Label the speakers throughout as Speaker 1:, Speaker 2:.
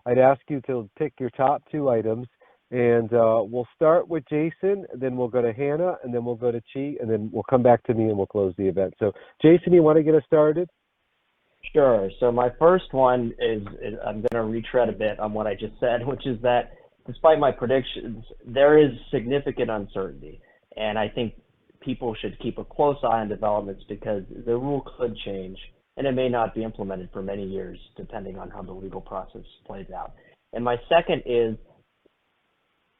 Speaker 1: I'd ask you to pick your top 2 items, and we'll start with Jason, then we'll go to Hannah, and then we'll go to Chi, and then we'll come back to me and we'll close the event. So Jason, you want to get us started?
Speaker 2: Sure. So my first one is I'm going to retread a bit on what I just said, which is that despite my predictions, there is significant uncertainty. And I think people should keep a close eye on developments because the rule could change and it may not be implemented for many years, depending on how the legal process plays out. And my second is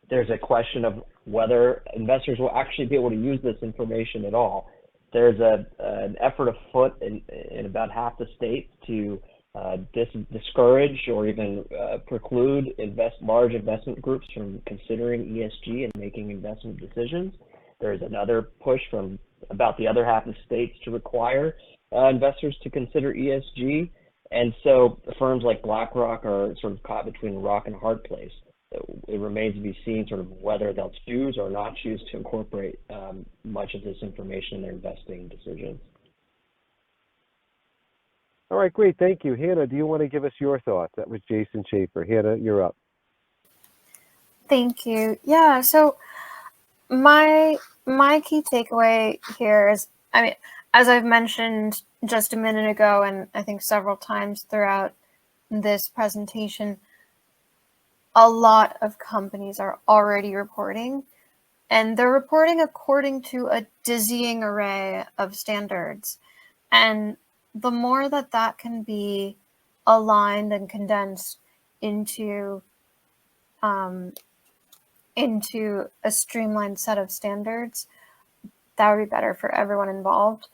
Speaker 2: there's a question of whether investors will actually be able to use this information at all. There's an effort afoot in about half the states to discourage or even preclude large investment groups from considering ESG and making investment decisions. There's another push from about the other half of the states to require investors to consider ESG. And so firms like BlackRock are sort of caught between a rock and a hard place. It remains to be seen sort of whether they'll choose or not choose to incorporate much of this information in their investing decisions.
Speaker 1: All right, great. Thank you. Hannah, do you want to give us your thoughts? That was Jason Schaffer. Hannah, you're up.
Speaker 3: Thank you. Yeah, so my key takeaway here is, I mean, as I've mentioned just a minute ago, and I think several times throughout this presentation, a lot of companies are already reporting, and they're reporting according to a dizzying array of standards. And the more that can be aligned and condensed into a streamlined set of standards, that would be better for everyone involved.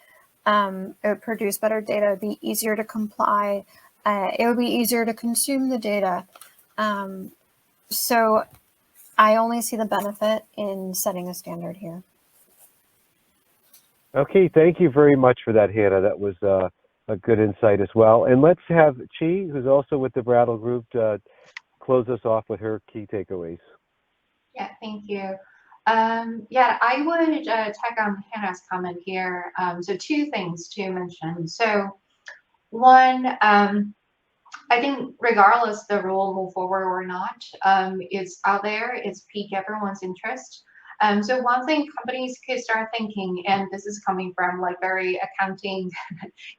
Speaker 3: It would produce better data, it would be easier to comply, it would be easier to consume the data. So I only see the benefit in setting a standard here.
Speaker 1: Okay, thank you very much for that, Hannah. That was a good insight as well. And let's have Chi, who's also with the Brattle Group, close us off with her key takeaways.
Speaker 4: Yeah, thank you. Yeah, I would tag on Hannah's comment here. So 2 things to mention. So one, I think regardless the rule move forward or not, it's out there, it's piqued everyone's interest. So one thing companies could start thinking, and this is coming from like very accounting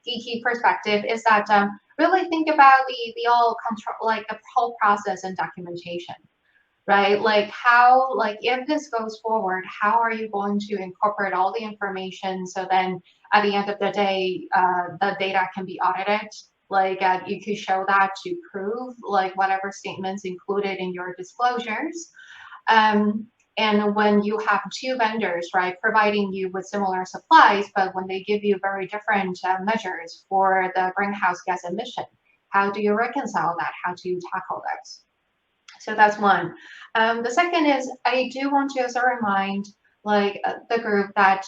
Speaker 4: geeky perspective, is that really think about the all control, like the whole process and documentation, right? Like how, like if this goes forward, how are you going to incorporate all the information so then at the end of the day, the data can be audited? Like you could show that to prove like whatever statements included in your disclosures. And when you have 2 vendors, right, providing you with similar supplies, but when they give you very different measures for the greenhouse gas emission, how do you reconcile that? How do you tackle that? So that's one. The second is I do want to also remind like the group that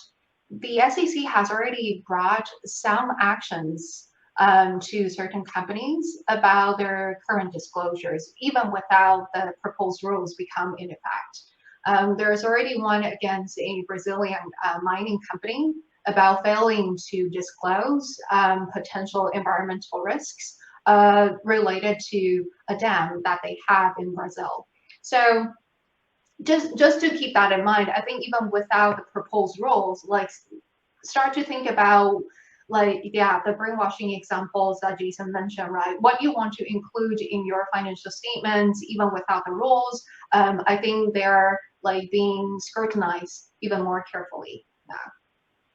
Speaker 4: the SEC has already brought some actions to certain companies about their current disclosures, even without the proposed rules become in effect. There's already one against a Brazilian mining company about failing to disclose potential environmental risks related to a dam that they have in Brazil. So just to keep that in mind, I think even without the proposed rules, like start to think about like, yeah, the brainwashing examples that Jason mentioned, right? What you want to include in your financial statements, even without the rules, I think they're like being scrutinized even more carefully now.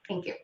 Speaker 4: Thank you.